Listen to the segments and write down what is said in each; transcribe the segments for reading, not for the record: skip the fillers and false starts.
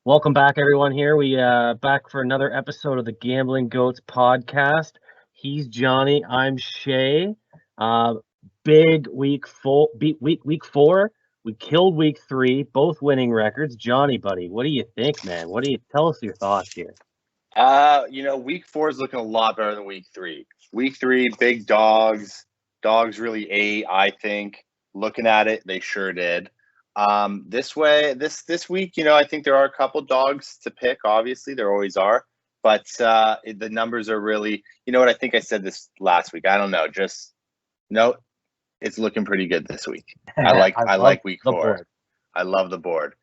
Welcome back, everyone. Here we back for another episode of the Gambling Goatz podcast. He's Johnny. I'm Shea. Big week four. Week 4. We killed week 3. Both winning records. Johnny, buddy, what do you think, man? What do you tell us your thoughts here? Week 4 is looking a lot better than week 3. Week 3, big dogs. Dogs really ate, I think. Looking at it, they sure did. This week, I think there are a couple dogs to pick. Obviously, there always are, but the numbers are really. You know what? I think I said this last week. I don't know. It's looking pretty good this week. I like week 4. Board. I love the board.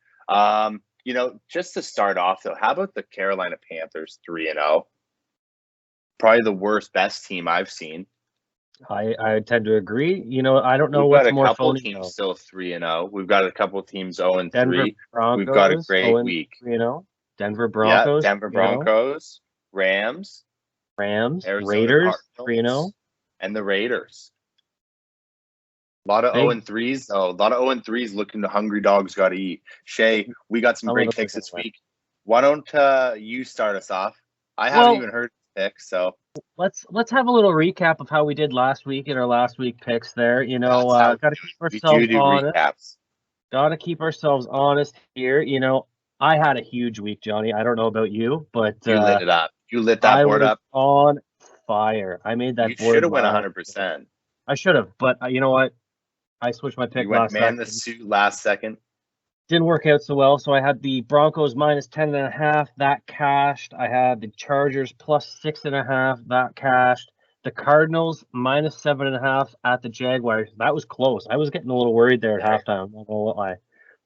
Just to start off though, how about the Carolina Panthers 3-0? Probably the best team I've seen. I tend to agree. I don't know what's more phony. We've got a couple teams still 3-0. We've got a couple teams 0-3. Denver Broncos, we've got a great week. Denver Broncos. Yeah, Denver Broncos, Rams, Arizona Raiders 3-0, and the Raiders. A lot of 0-3s. A lot of 0-3s looking to hungry dogs got to eat. Shea, we got some great picks this week. Why don't you start us off? I haven't even heard picks, so let's have a little recap of how we did last week in our last week picks there. Got to keep ourselves honest. Recaps. Got to keep ourselves honest here. I had a huge week, Johnny. I don't know about you, but you lit it up. You lit that board up on fire. I made that board. You should have went 100%. I should have, but you know what? I switched my pick you last went man the suit last second. Didn't work out so well, so I had the Broncos minus 10.5. That cashed. I had the Chargers plus 6.5. That cashed. The Cardinals minus 7.5 at the Jaguars. That was close. I was getting a little worried there at halftime. I'm not gonna lie.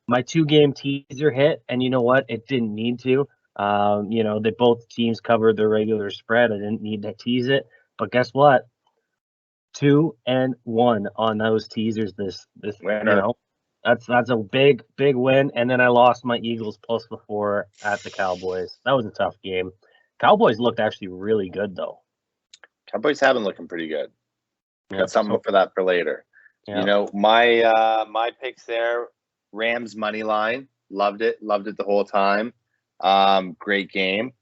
My 2-game teaser hit, and you know what? It didn't need to. They both teams covered their regular spread. I didn't need to tease it, but guess what? 2-1 on those teasers. This winner. That's a big win. And then I lost my Eagles plus before at the Cowboys. That was a tough game. Cowboys looked actually really good though. Cowboys have been looking pretty good. Got something for that for later. Yeah. My picks there, Rams money line. Loved it the whole time. Great game.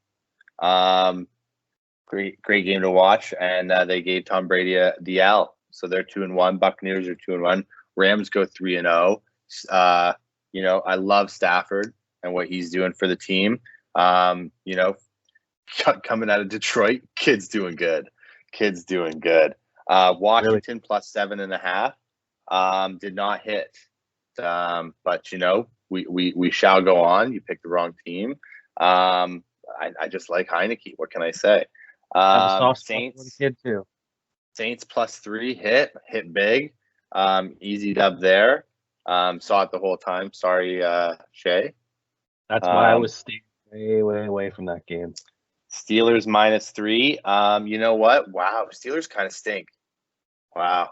Great game to watch. And they gave Tom Brady the L. So they're 2-1. Buccaneers are 2-1. Rams go 3-0. I love Stafford and what he's doing for the team. Coming out of Detroit, kid's doing good. Washington really? Plus 7.5 did not hit. But we shall go on. You picked the wrong team. I just like Heineke. What can I say? Saints kid too. Saints plus 3 hit big. Easy dub there. Saw it the whole time. Sorry, Shea. That's why I was staying way away from that game. Steelers minus 3. You know what? Wow, Steelers kind of stink. Wow.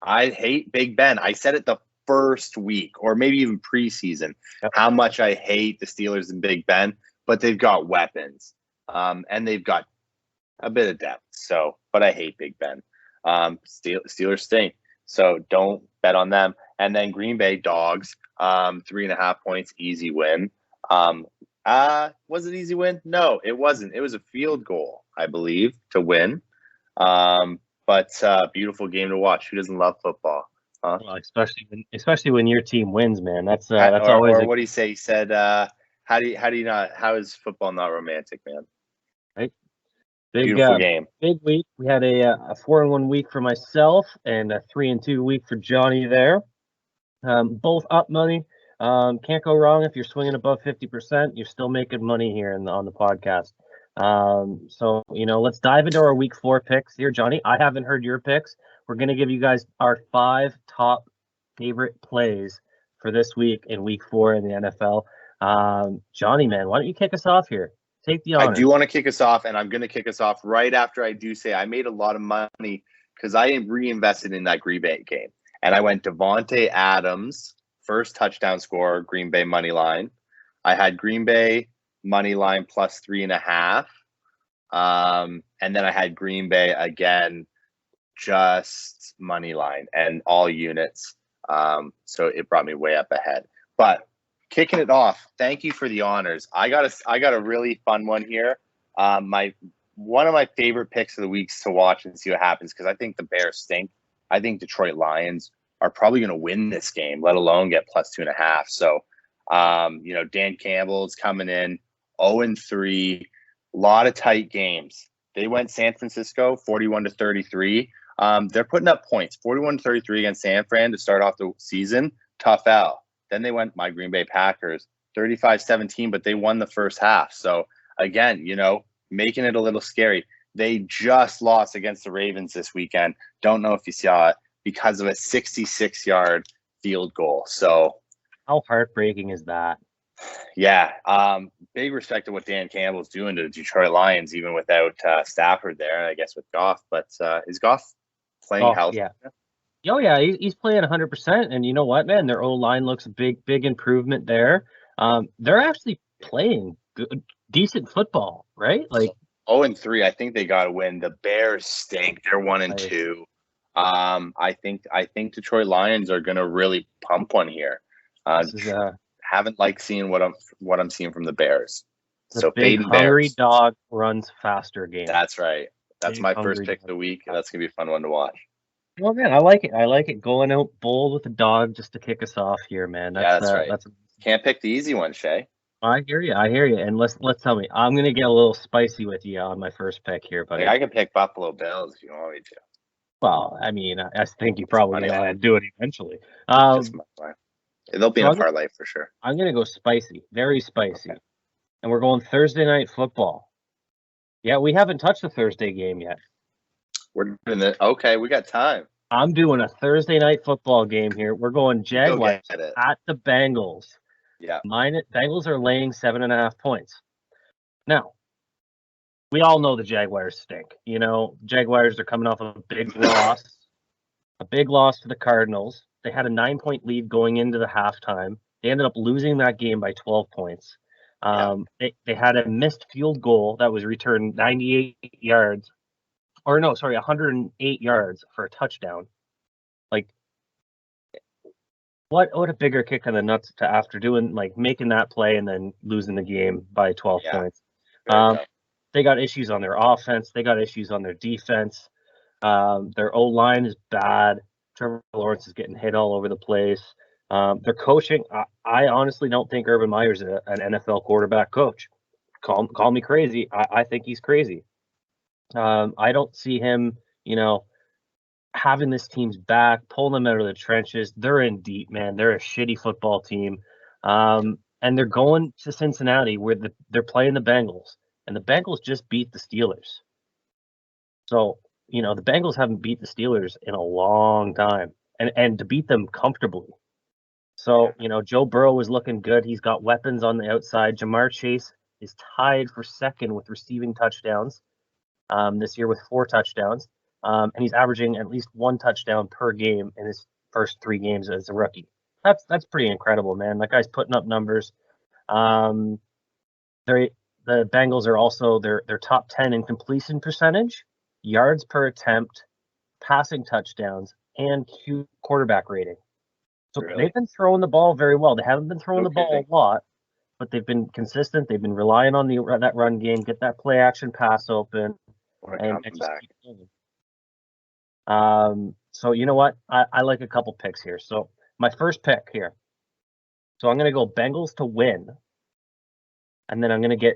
I hate Big Ben. I said it the first week or maybe even preseason, how much I hate the Steelers and Big Ben, but they've got weapons. And they've got a bit of depth. But I hate Big Ben. Steelers stink. So don't bet on them. And then Green Bay dogs, 3.5 points, easy win. Was it easy win? No, it wasn't. It was a field goal, I believe, to win. But beautiful game to watch. Who doesn't love football? Huh? Well, especially when your team wins, man. That's always. Or what do you say? He said, "How is football not romantic, man?" Right. Beautiful game. Big week. We had a 4-1 week for myself and a 3-2 week for Johnny there. Both up money. Can't go wrong if you're swinging above 50%. You're still making money here on the podcast. So let's dive into our week 4 picks here, Johnny. I haven't heard your picks. We're gonna give you guys our 5 top favorite plays for this week in week 4 in the NFL. Johnny, man, why don't you kick us off here? Take the honors. I do want to kick us off, and I'm going to kick us off right after I do say I made a lot of money because I reinvested in that Green Bay game. And I went Devontae Adams, first touchdown scorer, Green Bay money line. I had Green Bay money line plus 3.5. And then I had Green Bay again, just money line and all units. So it brought me way up ahead. But kicking it off. Thank you for the honors. I got a really fun one here. One of my favorite picks of the weeks to watch and see what happens, because I think the Bears stink. I think Detroit Lions are probably going to win this game, let alone get +2.5. So, Dan Campbell's coming in 0-3, a lot of tight games. They went San Francisco 41-33. They're putting up points, 41-33 against San Fran to start off the season. Tough L. Then they went my Green Bay Packers 35-17, but they won the first half. So again, making it a little scary. They just lost against the Ravens this weekend. Don't know if you saw it, because of a 66-yard field goal. So how heartbreaking is that? Yeah. Big respect to what Dan Campbell's doing to the Detroit Lions, even without Stafford there, I guess with Goff. But is Goff playing healthy? Yeah. Oh, yeah, he's playing 100%. And you know what, man? Their O-line looks big improvement there. They're actually playing good, decent football, right? Like 0-3. I think they got to win. The Bears stink. They're 1-2. I think Detroit Lions are going to really pump one here. Haven't liked seeing what I'm seeing from the Bears. So big hungry Bears. Dog runs faster game. That's right. That's my first pick of the week. That's gonna be a fun one to watch. Well, man, I like it. I like it going out bold with the dog just to kick us off here, man. That's right. Can't pick the easy one, Shea. I hear you. And let's tell me. I'm gonna get a little spicy with you on my first pick here, buddy. I can pick Buffalo Bills if you want me to. Well, I mean, I think you probably gonna do it eventually. They'll be in a parlay for sure. I'm gonna go spicy, very spicy, okay. And we're going Thursday night football. Yeah, we haven't touched the Thursday game yet. Okay, we got time. I'm doing a Thursday night football game here. We're going Jaguars at the Bengals. Yeah. Bengals are laying 7.5 points. Now, we all know the Jaguars stink. Jaguars are coming off of a big loss. A big loss to the Cardinals. They had a 9-point lead going into the halftime. They ended up losing that game by 12 points. They had a missed field goal that was returned 108 yards for a touchdown. Like, what a bigger kick in the nuts to after making that play and then losing the game by 12 points. They got issues on their offense. They got issues on their defense. Their O-line is bad. Trevor Lawrence is getting hit all over the place. Their coaching, I honestly don't think Urban Meyer's an NFL quarterback coach. Call me crazy. I think he's crazy. I don't see him, having this team's back, pulling them out of the trenches. They're in deep, man. They're a shitty football team. And they're going to Cincinnati where they're playing the Bengals. And the Bengals just beat the Steelers. So, the Bengals haven't beat the Steelers in a long time. And to beat them comfortably. So, Joe Burrow is looking good. He's got weapons on the outside. Jamar Chase is tied for second with receiving touchdowns this year with 4 touchdowns. And he's averaging at least 1 touchdown per game in his first 3 games as a rookie. That's pretty incredible, man. That guy's putting up numbers. The Bengals are also they're top 10 in completion percentage, yards per attempt, passing touchdowns, and quarterback rating. So They've been throwing the ball very well. They haven't been throwing the ball a lot, but they've been consistent. They've been relying on that run game, get that play action pass open, and just keep going. So you know what? I like a couple picks here. So my first pick here. So I'm going to go Bengals to win, and then I'm going to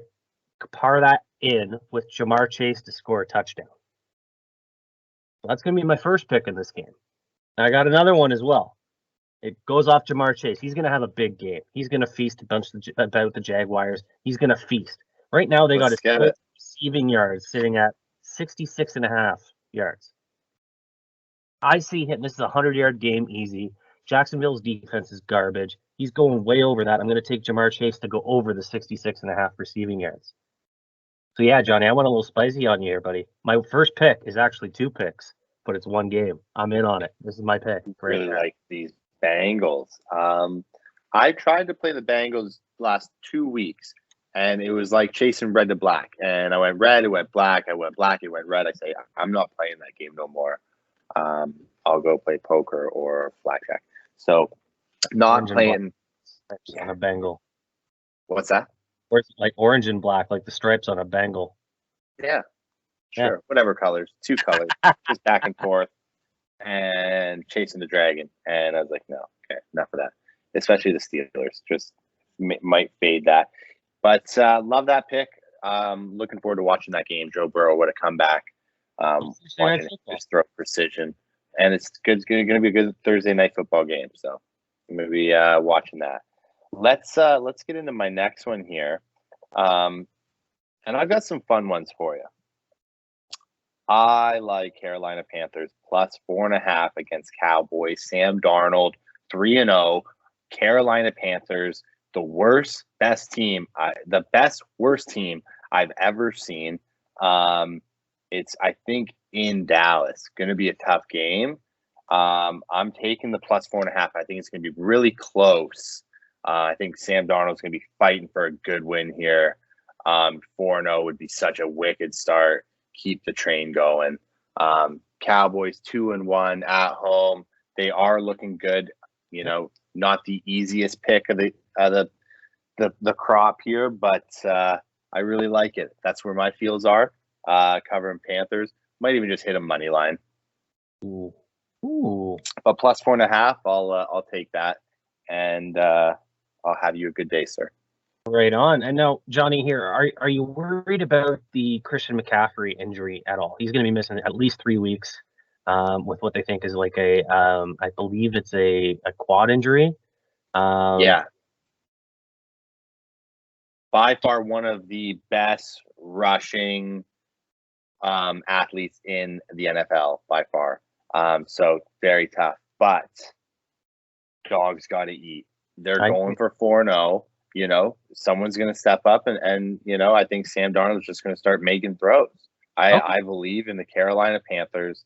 par that in with Jamar Chase to score a touchdown. So that's going to be my first pick in this game. And I got another one as well. It goes off Jamar Chase. He's going to have a big game. He's going to feast about the Jaguars. He's going to feast. Right now, they got his receiving yards sitting at 66.5 yards. I see him. This is a 100-yard game easy. Jacksonville's defense is garbage. He's going way over that. I'm going to take Jamar Chase to go over the 66.5 receiving yards. So, yeah, Johnny, I went a little spicy on you here, buddy. My first pick is actually 2 picks, but it's 1 game. I'm in on it. This is my pick. Really like these Bengals. I tried to play the Bengals last 2 weeks, and it was like chasing red to black. And I went red, it went black. I went black, it went red. I say, I'm not playing that game no more. I'll go play poker or blackjack. So not playing Stripes on a Bengal. What's that? Or it's like orange and black, like the stripes on a Bengal. Yeah, Yeah. sure. Whatever colors. 2 colors. Just back and forth and chasing the dragon. And I was like, no, okay, enough of that. Especially the Steelers. Just might fade that. But love that pick. Looking forward to watching that game. Joe Burrow would have come back. Watching his throw precision. And it's going to be a good Thursday night football game. So I'm going to be watching that. Let's get into my next one here. And I've got some fun ones for you. I like Carolina Panthers plus 4.5 against Cowboys. Sam Darnold, 3-0. Carolina Panthers, the worst worst team I've ever seen. It's, I think, in Dallas. Going to be a tough game. I'm taking the plus 4.5. I think it's going to be really close. I think Sam Darnold's going to be fighting for a good win here. 4-0 would be such a wicked start. Keep the train going. Cowboys 2-1 at home. They are looking good. You know, not the easiest pick of the crop here, but I really like it. That's where my feels are. Covering Panthers. Might even just hit a money line. Ooh. But plus 4.5, I'll take that, and I'll have you a good day, sir. Right on. And now, Johnny, here, are you worried about the Christian McCaffery injury at all? He's going to be missing at least 3 weeks with what they think is like I believe it's a quad injury. Yeah. By far one of the best rushing athletes in the NFL, by far. So very tough. But dogs got to eat. They're going for 4-0. You know, someone's going to step up, and you know, I think Sam Darnold is just going to start making throws. I believe in the Carolina Panthers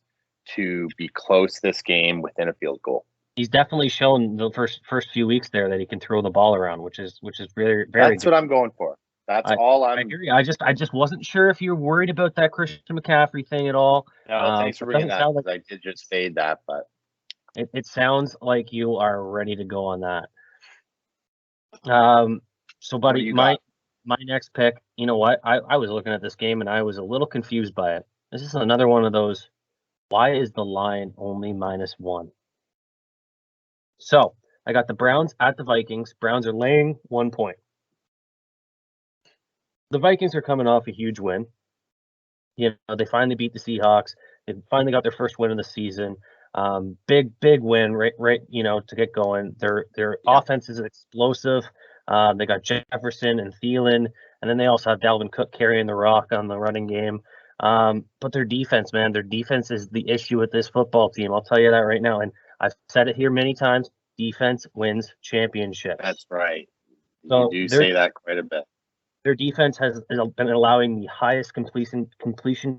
to be close this game within a field goal. He's definitely shown the first few weeks there that he can throw the ball around, which is very That's good. what I'm going for. That's all I'm. I hear you. I just wasn't sure if you're worried about that Christian McCaffrey thing at all. No, thanks for bringing that. Like, I did just fade that, but it sounds like you are ready to go on that. So buddy, my next pick, you know what? I was looking at this game and I was a little confused by it. This is another one of those, why is the line only -1? So I got the Browns at the Vikings. Browns are laying 1 point. The Vikings are coming off a huge win. You know, they finally beat the Seahawks. They finally got their first win of the season. Big win, right, you know, to get going. Their offense is explosive. They got Jefferson and Thielen, and then they also have Dalvin Cook carrying the rock on the running game. But their defense, man, their defense is the issue with this football team. I'll tell you that right now. And I've said it here many times. Defense wins championships. That's right. So you do say that quite a bit. Their defense has been allowing the highest completion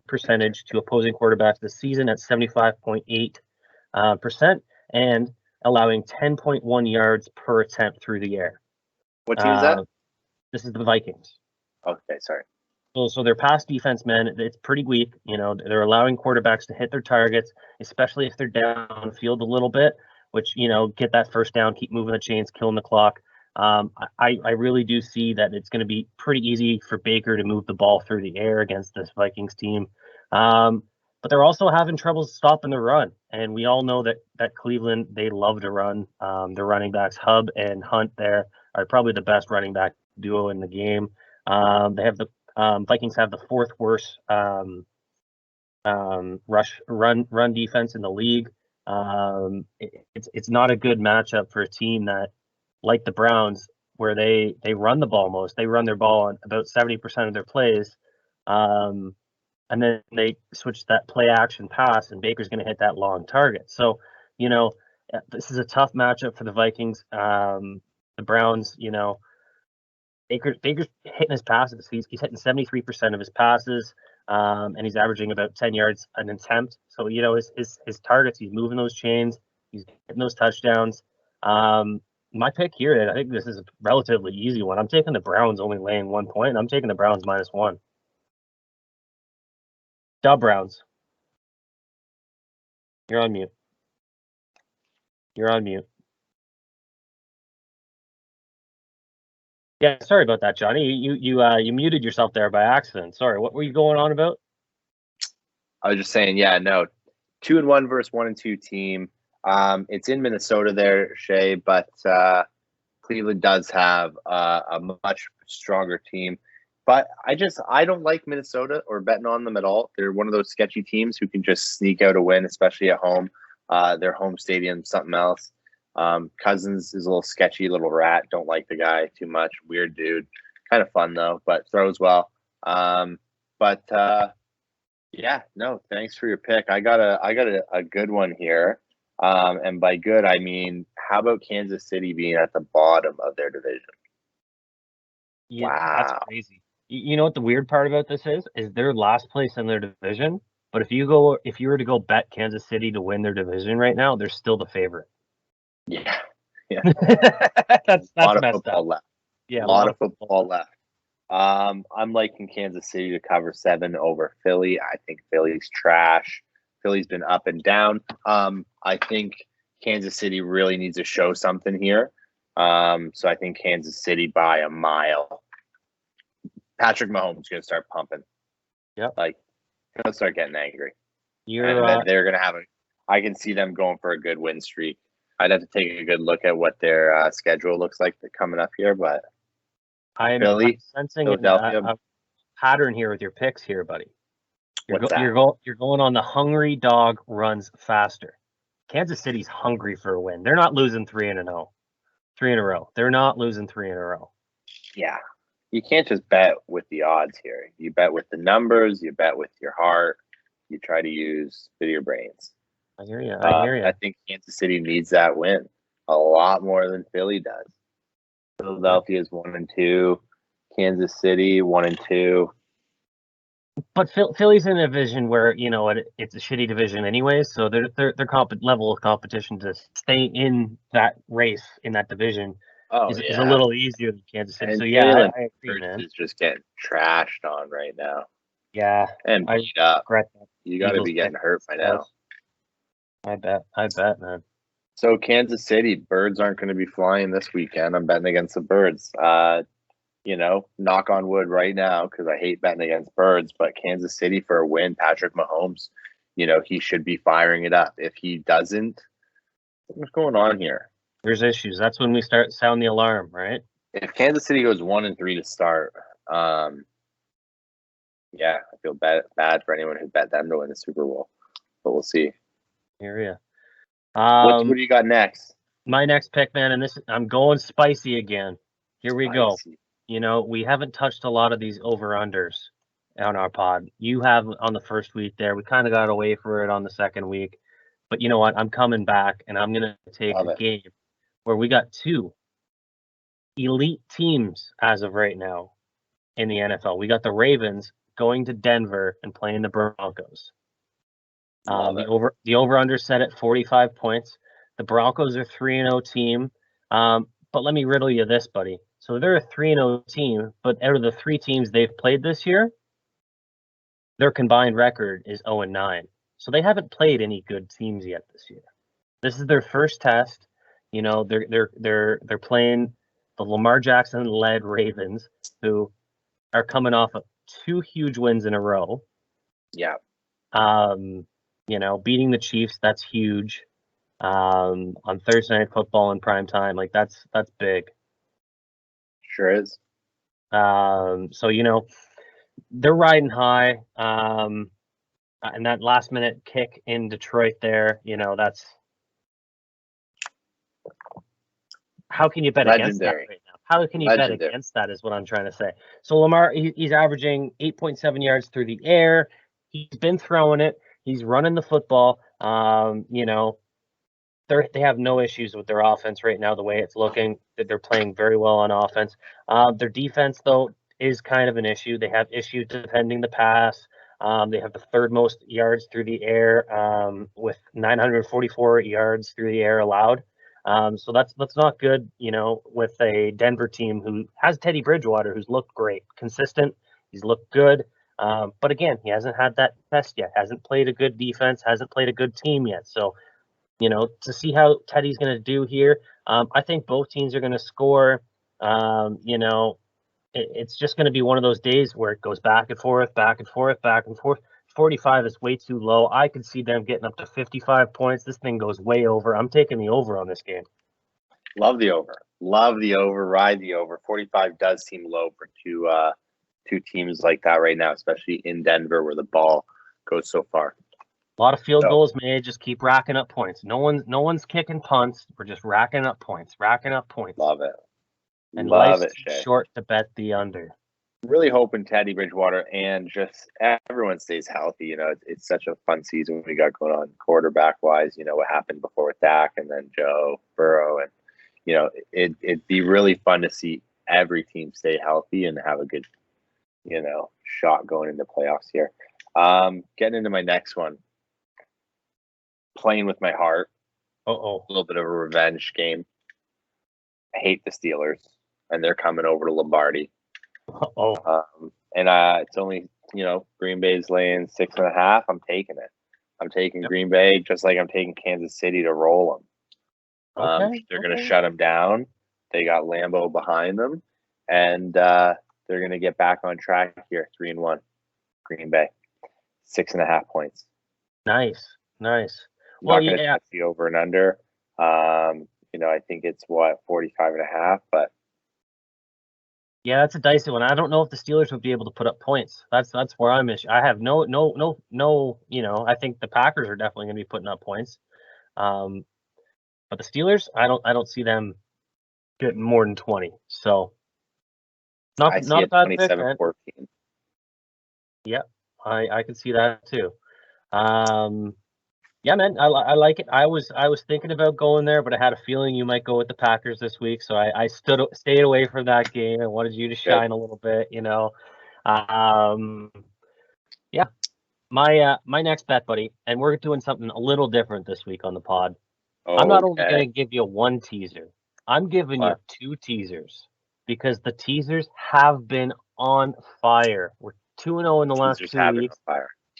percentage to opposing quarterbacks this season at 75.8%, and allowing 10.1 yards per attempt through the air. What team is that? This is the Vikings. Okay, sorry. So their pass defense, man, it's pretty weak. You know, they're allowing quarterbacks to hit their targets, especially if they're downfield a little bit, which, you know, get that first down, keep moving the chains, killing the clock. I really do see that it's going to be pretty easy for Baker to move the ball through the air against this Vikings team. But they're also having trouble stopping the run. And we all know that Cleveland, they love to run. Their running backs, Hubb and Hunt, there are probably the best running back duo in the game. They have the Vikings have the 4th worst run defense in the league. It's not a good matchup for a team that, like the Browns, where they run the ball most. They run their ball on about 70% of their plays. And then they switch that play action pass, and Baker's going to hit that long target. So, you know, this is a tough matchup for the Vikings. The Browns, you know, Baker's hitting his passes. He's hitting 73% of his passes, and he's averaging about 10 yards an attempt. So, you know, his targets, he's moving those chains, he's hitting those touchdowns. My pick here, I think this is a relatively easy one. I'm taking the Browns only laying 1 point, and I'm taking the Browns -1. Dub Browns. You're on mute. Yeah, sorry about that, Johnny. You muted yourself there by accident. Sorry, what were you going on about? I was just saying, yeah, no, 2-1 versus 1-2 team. It's in Minnesota there, Shea, but Cleveland does have a much stronger team. But I don't like Minnesota or betting on them at all. They're one of those sketchy teams who can just sneak out a win, especially at home. Their home stadium, something else. Cousins is a little sketchy, little rat. Don't like the guy too much. Weird dude. Kind of fun though, but throws well. Yeah, no, thanks for your pick. I got a good one here. And by good, I mean, how about Kansas City being at the bottom of their division? Yeah, Wow. that's crazy. You know what the weird part about this is? Is they're last place in their division. But if you were to go bet Kansas City to win their division right now, they're still the favorite. Yeah. Yeah. that's a lot of messed football up. left. Yeah, A lot of football left. I'm liking Kansas City to cover 7 over Philly. I think Philly's trash. Philly's been up and down. I think Kansas City really needs to show something here. So I think Kansas City by a mile. Patrick Mahomes is going to start pumping. Yep. Like, he'll start getting angry. You're And they're going to have I can see them going for a good win streak. I'd have to take a good look at what their schedule looks like coming up here, but I'm Philly, sensing Philadelphia. a pattern here with your picks here, buddy. What's that? You're going on the hungry dog runs faster. Kansas City's hungry for a win. They're not losing 3 in a row. They're not losing 3 in a row. Yeah. You can't just bet with the odds here. You bet with the numbers, you bet with your heart, you try to use with your brains. I hear you. I think Kansas City needs that win a lot more than Philly does. Philadelphia is 1-2. Kansas City 1-2. But Philly's in a division where it's a shitty division anyways, so their level of competition to stay in that race in that division is a little easier than Kansas City. And so yeah, Jalen I agree, man. Is just getting trashed on right now. Yeah, and beat up. You got to Eagles be getting hurt by now. I bet, man. So Kansas City, birds aren't going to be flying this weekend. I'm betting against the birds. Knock on wood right now because I hate betting against birds. But Kansas City for a win, Patrick Mahomes, he should be firing it up. If he doesn't, what's going on here? There's issues. That's when we start sound the alarm, right? If Kansas City goes 1-3 to start, I feel bad for anyone who bet them to win the Super Bowl. But we'll see. Here we What do you got next? My next pick, man, and I'm going spicy again. Here we go. We haven't touched a lot of these over-unders on our pod. You have on the first week there. We kind of got away for it on the second week. But you know what? I'm coming back, and I'm going to take a game where we got 2 elite teams as of right now in the NFL. We got the Ravens going to Denver and playing the Broncos. The over-under set at 45 points. The Broncos are 3-0 team. But let me riddle you this, buddy. So they're a 3-0 team, but out of the 3 teams they've played this year, their combined record is 0-9. So they haven't played any good teams yet this year. This is their first test. They're playing the Lamar Jackson-led Ravens, who are coming off of 2 huge wins in a row. Yeah. Beating the Chiefs, that's huge. On Thursday Night Football in prime time, like that's big. Sure is. So they're riding high. And that last minute kick in Detroit there, that's how can you bet against that right now? How can you bet against that is what I'm trying to say. So Lamar, he's averaging 8.7 yards through the air. He's been throwing it. He's running the football. They have no issues with their offense right now, the way it's looking. They're playing very well on offense. Their defense, though, is kind of an issue. They have issues defending the pass. They have the 3rd most yards through the air with 944 yards through the air allowed. So that's not good, with a Denver team who has Teddy Bridgewater, who's looked great, consistent. He's looked good. But again, he hasn't had that test yet, hasn't played a good defense, hasn't played a good team yet. So, to see how Teddy's going to do here, I think both teams are going to score, it's just going to be one of those days where it goes back and forth, back and forth, back and forth. 45 is way too low. I could see them getting up to 55 points. This thing goes way over. I'm taking the over on this game. Love the over. Love the over. Ride the over. 45 does seem low for two teams like that right now, especially in Denver where the ball goes so far. A lot of field goals made. Just keep racking up points. No one's kicking punts. We're just racking up points. Love it. And Love life's it, too Shea. short to bet the under. Really hoping Teddy Bridgewater and just everyone stays healthy. You know, it's such a fun season we got going on quarterback wise. You know what happened before with Dak and then Joe Burrow, and you know it'd be really fun to see every team stay healthy and have a good, you know, shot going into playoffs here. Getting into my next one, playing with my heart. A little bit of a revenge game. I hate the Steelers, and they're coming over to Lombardi. And it's only, you know, Green Bay's laying 6.5. I'm taking it. I'm taking Green Bay just like I'm taking Kansas City to roll them. They're going to shut them down. They got Lambeau behind them, and they're going to get back on track here. 3-1. Green Bay, 6.5 points. Nice. Well, not going to touch the over and under. You know, I think it's 45.5, but. Yeah, that's a dicey one. I don't know if the Steelers would be able to put up points. That's where I'm issue. I have no. You know, I think the Packers are definitely going to be putting up points. But the Steelers, I don't see them getting more than 20. So not a bad pick, man. 27-14. Yeah, I can see that too. Yeah, man, I like it. I was thinking about going there, but I had a feeling you might go with the Packers this week, so I stayed away from that game. I wanted you to shine a little bit, you know. Yeah, my next bet, buddy, and we're doing something a little different this week on the pod. I'm not only going to give you one teaser, I'm giving you two teasers because the teasers have been on fire. We're 2-0 in the last 2 weeks,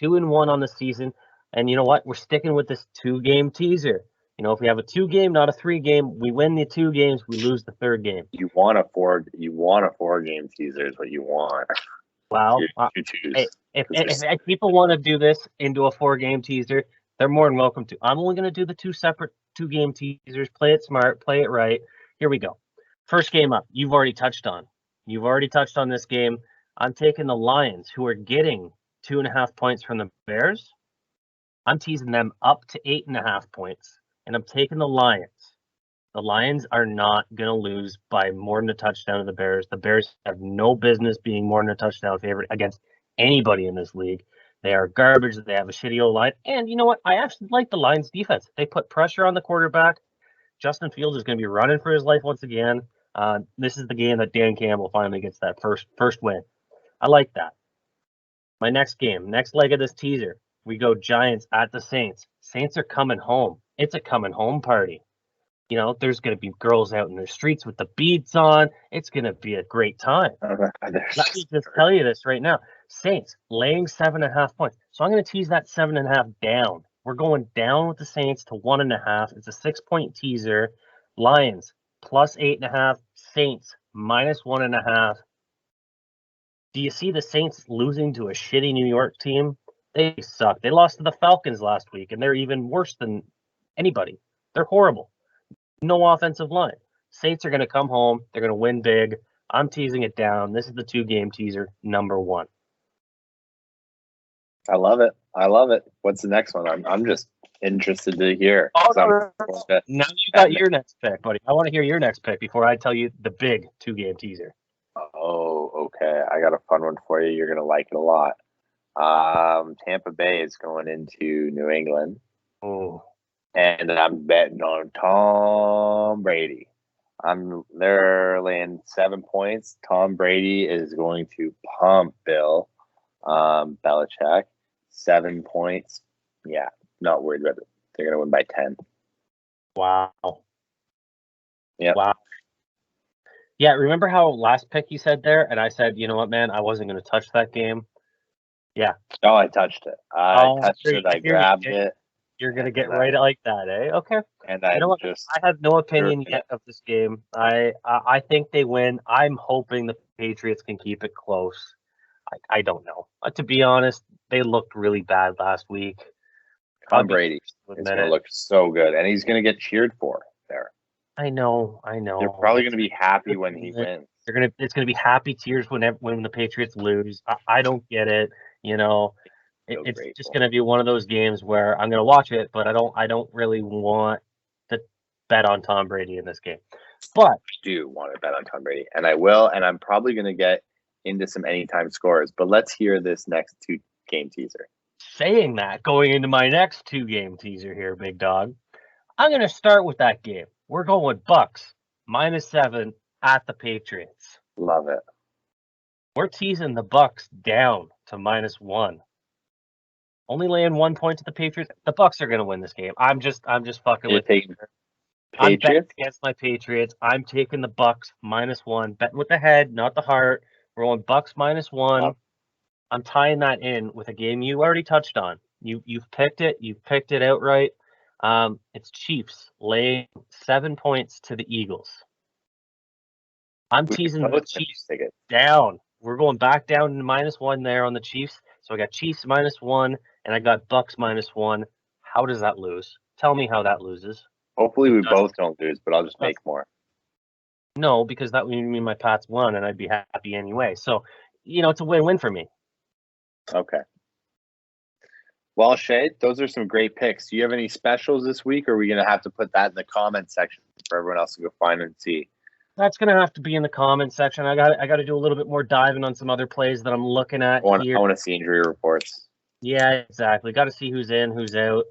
2-1 on the season. And you know what? We're sticking with this 2-game teaser. You know, if we have a 2-game, not a 3-game, we win the 2 games, we lose the 3rd game. You want a 4-game teaser is what you want. Well, if people want to do this into a 4-game teaser, they're more than welcome to. I'm only going to do the 2 separate 2-game teasers. Play it smart, play it right. Here we go. First game up, you've already touched on this game. I'm taking the Lions, who are getting 2.5 points from the Bears. I'm teasing them up to 8.5 points, and I'm taking the Lions. The Lions are not going to lose by more than a touchdown to the Bears. The Bears have no business being more than a touchdown favorite against anybody in this league. They are garbage. They have a shitty old line. And you know what? I actually like the Lions defense. They put pressure on the quarterback. Justin Fields is going to be running for his life once again. This is the game that Dan Campbell finally gets that first win. I like that. My next game, next leg of this teaser. We go Giants at the Saints. Saints are coming home. It's a coming home party. You know, there's going to be girls out in the streets with the beads on. It's going to be a great time. Let me just tell you this right now. Saints laying 7.5 points. So I'm going to tease that 7.5 down. We're going down with the Saints to 1.5. It's a 6-point teaser. Lions plus 8.5. Saints minus 1.5. Do you see the Saints losing to a shitty New York team? They suck. They lost to the Falcons last week, and they're even worse than anybody. They're horrible. No offensive line. Saints are going to come home. They're going to win big. I'm teasing it down. This is the 2-game teaser, number 1. I love it. What's the next one? I'm just interested to hear. Now you got your next pick, buddy. I want to hear your next pick before I tell you the big 2-game teaser. Oh, okay. I got a fun one for you. You're going to like it a lot. Tampa Bay is going into New England. Oh. And I'm betting on Tom Brady. They're laying 7 points. Tom Brady is going to pump Bill Belichick. 7 points. Yeah, not worried about it. They're going to win by 10. Wow. Yeah. Wow. Yeah, remember how last pick you said there? And I said, you know what, man, I wasn't going to touch that game. Yeah. Oh, I touched it. I grabbed it. You're gonna get right like that, eh? Okay. And You know what? I have no opinion sure. yet of this game. I think they win. I'm hoping the Patriots can keep it close. I don't know. To be honest, they looked really bad last week. Tom Brady is going to look so good, and he's going to get cheered for there. I know. They're probably going to be happy when he wins. It's gonna be happy tears when the Patriots lose. I don't get it. You know, it's just gonna be one of those games where I'm gonna watch it, but I don't really want to bet on Tom Brady in this game. But I do want to bet on Tom Brady, and I will, and I'm probably gonna get into some anytime scores. But let's hear this next 2-game teaser. Saying that, going into my next 2-game teaser here, big dog, I'm going to start with that game. We're going Bucks -7 at the Patriots. Love it. We're teasing the Bucks down to -1. Only laying 1 point to the Patriots. The Bucks are going to win this game. I'm just fucking with taking I'm betting against my Patriots. I'm taking the Bucks -1. Betting with the head, not the heart. We're going Bucks -1. Yep. I'm tying that in with a game you already touched on. You've picked it. You've picked it outright. It's Chiefs laying 7 points to the Eagles. I'm teasing the Chiefs down. We're going back down to -1 there on the Chiefs. So I got Chiefs -1 and I got Bucks -1. How does that lose? Tell me how that loses. Hopefully we both don't lose, but I'll just make more. No, because that would mean my Pats won and I'd be happy anyway. So, it's a win-win for me. Okay. Well, Shea, those are some great picks. Do you have any specials this week, or are we going to have to put that in the comment section for everyone else to go find and see? That's going to have to be in the comment section. I got to do a little bit more diving on some other plays that I'm looking at here. I want to see injury reports. Yeah, exactly. Got to see who's in, who's out.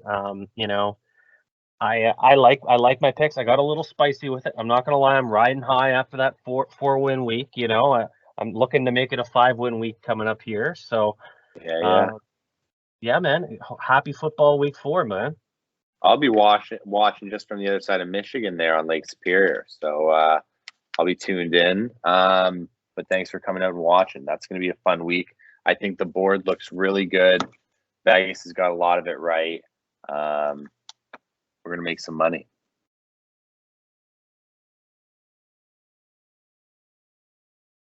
I like my picks. I got a little spicy with it. I'm not going to lie. I'm riding high after that 4-win week. I'm looking to make it a 5-win week coming up here. So, yeah, man. Happy football week 4, man. I'll be watching just from the other side of Michigan there on Lake Superior. So I'll be tuned in. But thanks for coming out and watching. That's going to be a fun week. I think the board looks really good. Vegas has got a lot of it right. We're going to make some money.